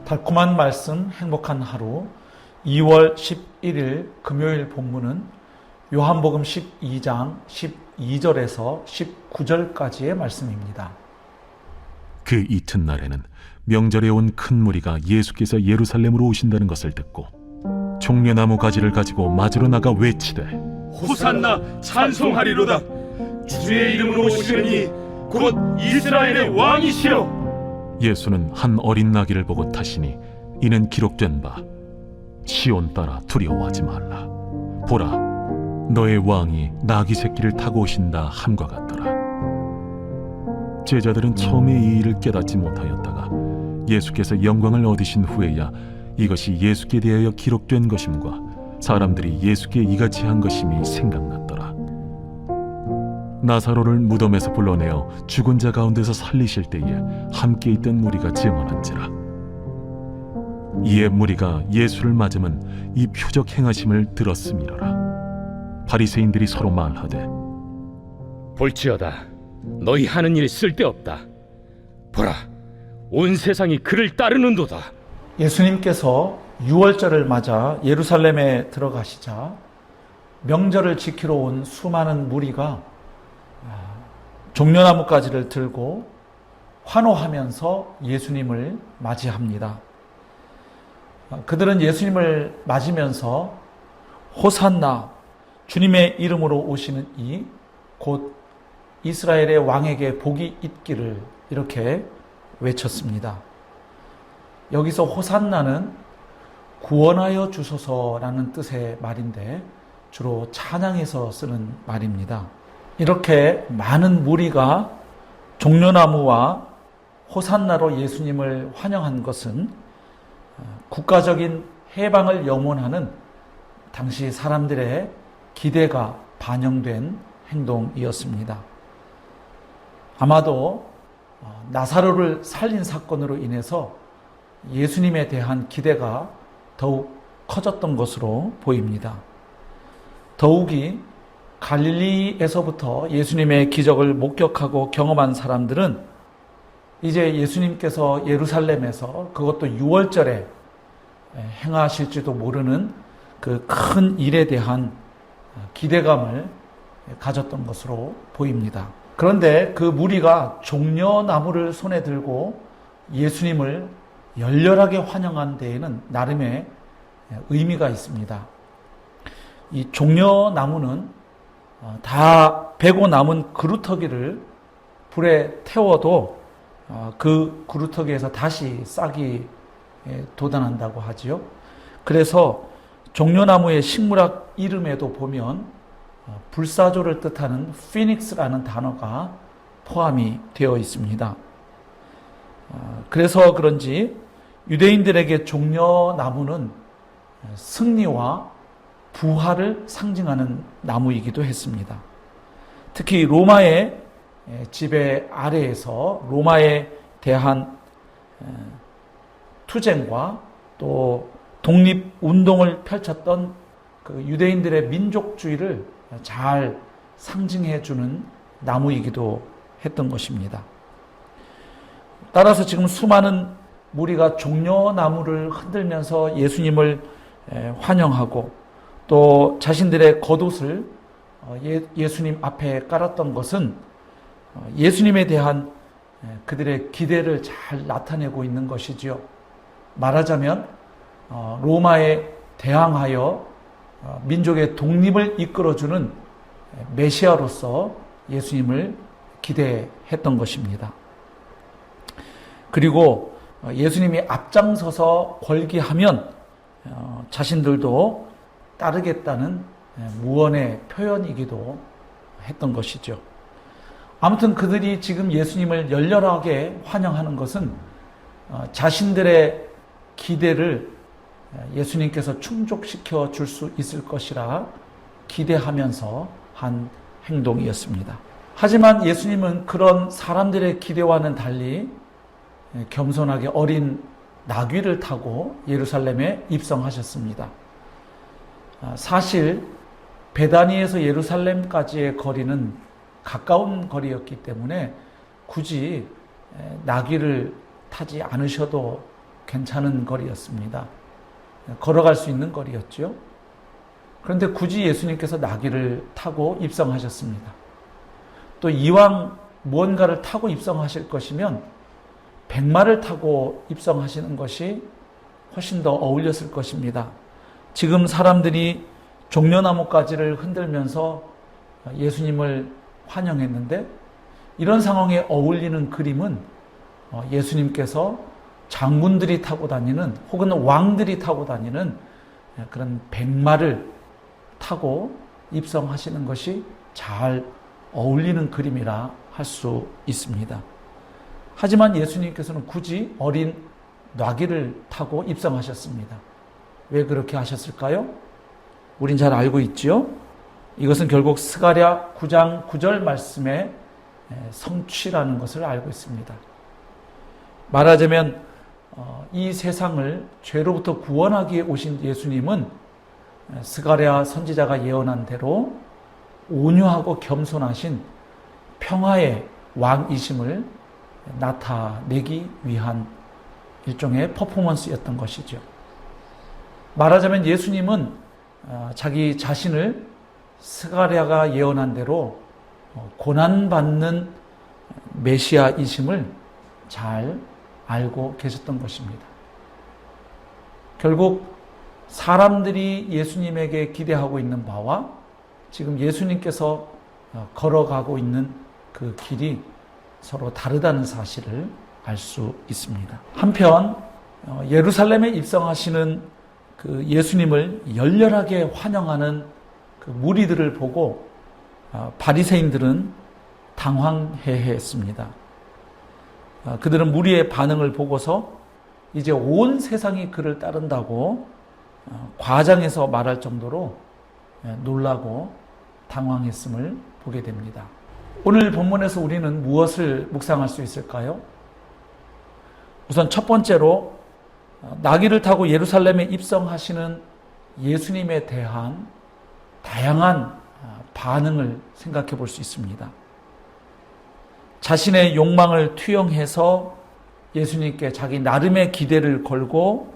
달콤한 말씀, 행복한 하루 2월 11일 금요일 본문은 요한복음 12장 12절에서 19절까지의 말씀입니다. 그 이튿날에는 명절에 온 큰 무리가 예수께서 예루살렘으로 오신다는 것을 듣고 종려나무 가지를 가지고 맞으러 나가 외치되 호산나 찬송하리로다. 주의 이름으로 오시는 이 곧 이스라엘의 왕이시여. 예수는 한 어린 나귀를 보고 타시니 이는 기록된 바 시온 딸아 두려워하지 말라. 보라 너의 왕이 나귀 새끼를 타고 오신다 함과 같더라. 제자들은 처음에 이 일을 깨닫지 못하였다가 예수께서 영광을 얻으신 후에야 이것이 예수께 대하여 기록된 것임과 사람들이 예수께 이같이 한 것임이 생각났더라. 나사로를 무덤에서 불러내어 죽은 자 가운데서 살리실 때에 함께 있던 무리가 증언한지라. 이에 무리가 예수를 맞으면 이 표적 행하심을 들었음이로라. 바리새인들이 서로 말하되 볼지어다, 너희 하는 일이 쓸데없다. 보라, 온 세상이 그를 따르는도다. 예수님께서 유월절을 맞아 예루살렘에 들어가시자 명절을 지키러 온 수많은 무리가 종려나무 가지를 들고 환호하면서 예수님을 맞이합니다. 그들은 예수님을 맞으면서 호산나, 주님의 이름으로 오시는 이 곧 이스라엘의 왕에게 복이 있기를 이렇게 외쳤습니다. 여기서 호산나는 구원하여 주소서라는 뜻의 말인데 주로 찬양에서 쓰는 말입니다. 이렇게 많은 무리가 종려나무와 호산나로 예수님을 환영한 것은 국가적인 해방을 염원하는 당시 사람들의 기대가 반영된 행동이었습니다. 아마도 나사로를 살린 사건으로 인해서 예수님에 대한 기대가 더욱 커졌던 것으로 보입니다. 더욱이 갈릴리에서부터 예수님의 기적을 목격하고 경험한 사람들은 이제 예수님께서 예루살렘에서 그것도 유월절에 행하실지도 모르는 그 큰 일에 대한 기대감을 가졌던 것으로 보입니다. 그런데 그 무리가 종려나무를 손에 들고 예수님을 열렬하게 환영한 데에는 나름의 의미가 있습니다. 이 종려나무는 다 베고 남은 그루터기를 불에 태워도 그 그루터기에서 다시 싹이 돋아난다고 하지요. 그래서 종려나무의 식물학 이름에도 보면 불사조를 뜻하는 피닉스라는 단어가 포함이 되어 있습니다. 그래서 그런지 유대인들에게 종려나무는 승리와 부활을 상징하는 나무이기도 했습니다. 특히 로마의 지배 아래에서 로마에 대한 투쟁과 또 독립운동을 펼쳤던 그 유대인들의 민족주의를 잘 상징해주는 나무이기도 했던 것입니다. 따라서 지금 수많은 무리가 종려나무를 흔들면서 예수님을 환영하고 또 자신들의 겉옷을 예수님 앞에 깔았던 것은 예수님에 대한 그들의 기대를 잘 나타내고 있는 것이지요. 말하자면 로마에 대항하여 민족의 독립을 이끌어주는 메시아로서 예수님을 기대했던 것입니다. 그리고 예수님이 앞장서서 걸기하면 자신들도 따르겠다는 무언의 표현이기도 했던 것이죠. 아무튼 그들이 지금 예수님을 열렬하게 환영하는 것은 자신들의 기대를 예수님께서 충족시켜 줄 수 있을 것이라 기대하면서 한 행동이었습니다. 하지만 예수님은 그런 사람들의 기대와는 달리 겸손하게 어린 나귀를 타고 예루살렘에 입성하셨습니다. 사실 베다니에서 예루살렘까지의 거리는 가까운 거리였기 때문에 굳이 나귀를 타지 않으셔도 괜찮은 거리였습니다. 걸어갈 수 있는 거리였죠. 그런데 굳이 예수님께서 나귀를 타고 입성하셨습니다. 또 이왕 무언가를 타고 입성하실 것이면 백마를 타고 입성하시는 것이 훨씬 더 어울렸을 것입니다. 지금 사람들이 종려나무 가지를 흔들면서 예수님을 환영했는데 이런 상황에 어울리는 그림은 예수님께서 장군들이 타고 다니는 혹은 왕들이 타고 다니는 그런 백마를 타고 입성하시는 것이 잘 어울리는 그림이라 할 수 있습니다. 하지만 예수님께서는 굳이 어린 나귀를 타고 입성하셨습니다. 왜 그렇게 하셨을까요? 우린 잘 알고 있지요. 이것은 결국 스가랴 9장 9절 말씀의 성취라는 것을 알고 있습니다. 말하자면 이 세상을 죄로부터 구원하기 위해 오신 예수님은 스가랴 선지자가 예언한 대로 온유하고 겸손하신 평화의 왕이심을 나타내기 위한 일종의 퍼포먼스였던 것이죠. 말하자면 예수님은 자기 자신을 스가랴가 예언한 대로 고난받는 메시아이심을 잘 알고 계셨던 것입니다. 결국 사람들이 예수님에게 기대하고 있는 바와 지금 예수님께서 걸어가고 있는 그 길이 서로 다르다는 사실을 알 수 있습니다. 한편 예루살렘에 입성하시는 그 예수님을 열렬하게 환영하는 그 무리들을 보고 바리새인들은 당황해했습니다. 그들은 무리의 반응을 보고서 이제 온 세상이 그를 따른다고 과장해서 말할 정도로 놀라고 당황했음을 보게 됩니다. 오늘 본문에서 우리는 무엇을 묵상할 수 있을까요? 우선 첫 번째로 나귀를 타고 예루살렘에 입성하시는 예수님에 대한 다양한 반응을 생각해 볼 수 있습니다. 자신의 욕망을 투영해서 예수님께 자기 나름의 기대를 걸고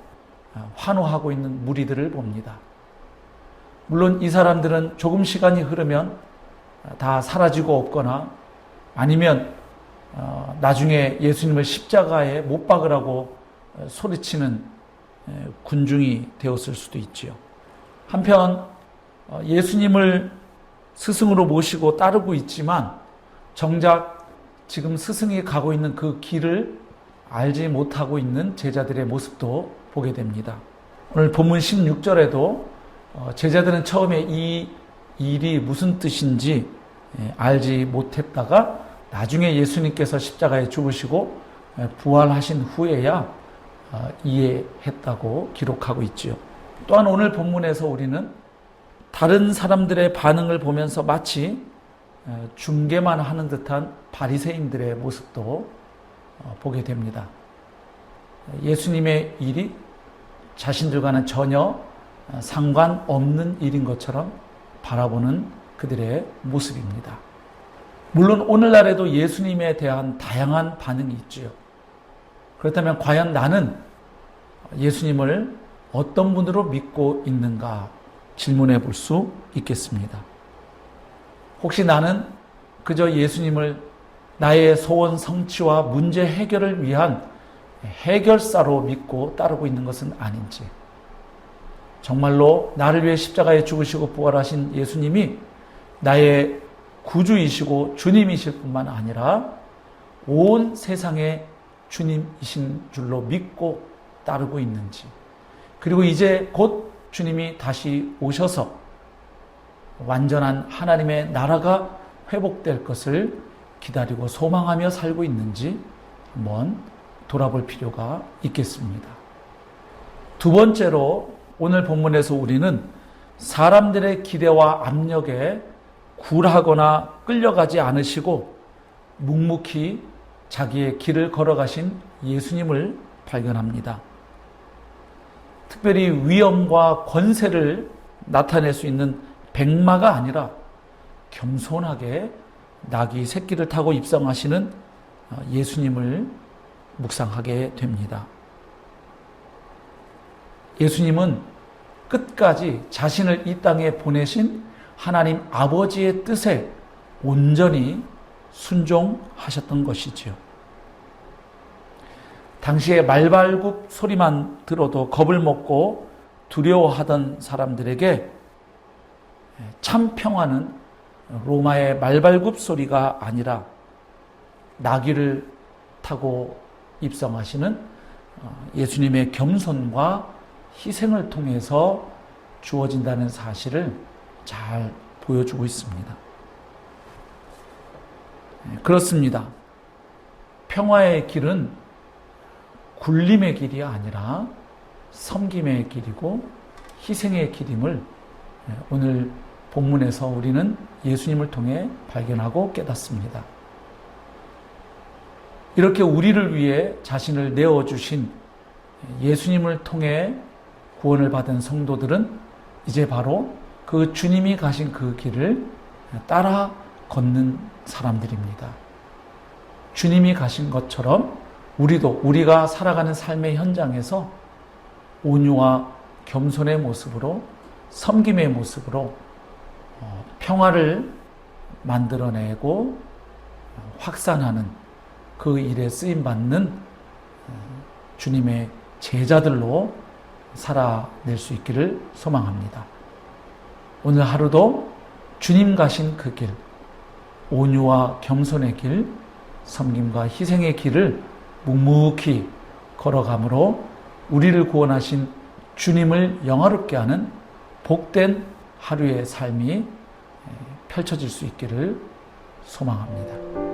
환호하고 있는 무리들을 봅니다. 물론 이 사람들은 조금 시간이 흐르면 다 사라지고 없거나 아니면 나중에 예수님을 십자가에 못 박으라고 소리치는 군중이 되었을 수도 있지요. 한편 예수님을 스승으로 모시고 따르고 있지만 정작 지금 스승이 가고 있는 그 길을 알지 못하고 있는 제자들의 모습도 보게 됩니다. 오늘 본문 16절에도 제자들은 처음에 이 일이 무슨 뜻인지 알지 못했다가 나중에 예수님께서 십자가에 죽으시고 부활하신 후에야 이해했다고 기록하고 있지요. 또한 오늘 본문에서 우리는 다른 사람들의 반응을 보면서 마치 중계만 하는 듯한 바리새인들의 모습도 보게 됩니다. 예수님의 일이 자신들과는 전혀 상관없는 일인 것처럼 바라보는 그들의 모습입니다. 물론 오늘날에도 예수님에 대한 다양한 반응이 있지요. 그렇다면 과연 나는 예수님을 어떤 분으로 믿고 있는가 질문해 볼 수 있겠습니다. 혹시 나는 그저 예수님을 나의 소원 성취와 문제 해결을 위한 해결사로 믿고 따르고 있는 것은 아닌지, 정말로 나를 위해 십자가에 죽으시고 부활하신 예수님이 나의 구주이시고 주님이실 뿐만 아니라 온 세상의 주님이신 줄로 믿고 따르고 있는지, 그리고 이제 곧 주님이 다시 오셔서 완전한 하나님의 나라가 회복될 것을 기다리고 소망하며 살고 있는지 한번 돌아볼 필요가 있겠습니다. 두 번째로 오늘 본문에서 우리는 사람들의 기대와 압력에 굴하거나 끌려가지 않으시고 묵묵히 자기의 길을 걸어가신 예수님을 발견합니다. 특별히 위엄과 권세를 나타낼 수 있는 백마가 아니라 겸손하게 나귀 새끼를 타고 입성하시는 예수님을 묵상하게 됩니다. 예수님은 끝까지 자신을 이 땅에 보내신 하나님 아버지의 뜻에 온전히 순종하셨던 것이지요. 당시에 말발굽 소리만 들어도 겁을 먹고 두려워하던 사람들에게 참 평화는 로마의 말발굽 소리가 아니라 나귀를 타고 입성하시는 예수님의 겸손과 희생을 통해서 주어진다는 사실을 잘 보여주고 있습니다. 그렇습니다. 평화의 길은 굴림의 길이 아니라 섬김의 길이고 희생의 길임을 오늘 본문에서 우리는 예수님을 통해 발견하고 깨닫습니다. 이렇게 우리를 위해 자신을 내어주신 예수님을 통해 구원을 받은 성도들은 이제 바로 그 주님이 가신 그 길을 따라 걷는 사람들입니다. 주님이 가신 것처럼 우리가 살아가는 삶의 현장에서 온유와 겸손의 모습으로 섬김의 모습으로 평화를 만들어내고 확산하는 그 일에 쓰임받는 주님의 제자들로 살아낼 수 있기를 소망합니다. 오늘 하루도 주님 가신 그 길, 온유와 겸손의 길, 섬김과 희생의 길을 묵묵히 걸어감으로 우리를 구원하신 주님을 영화롭게 하는 복된 하루의 삶이 펼쳐질 수 있기를 소망합니다.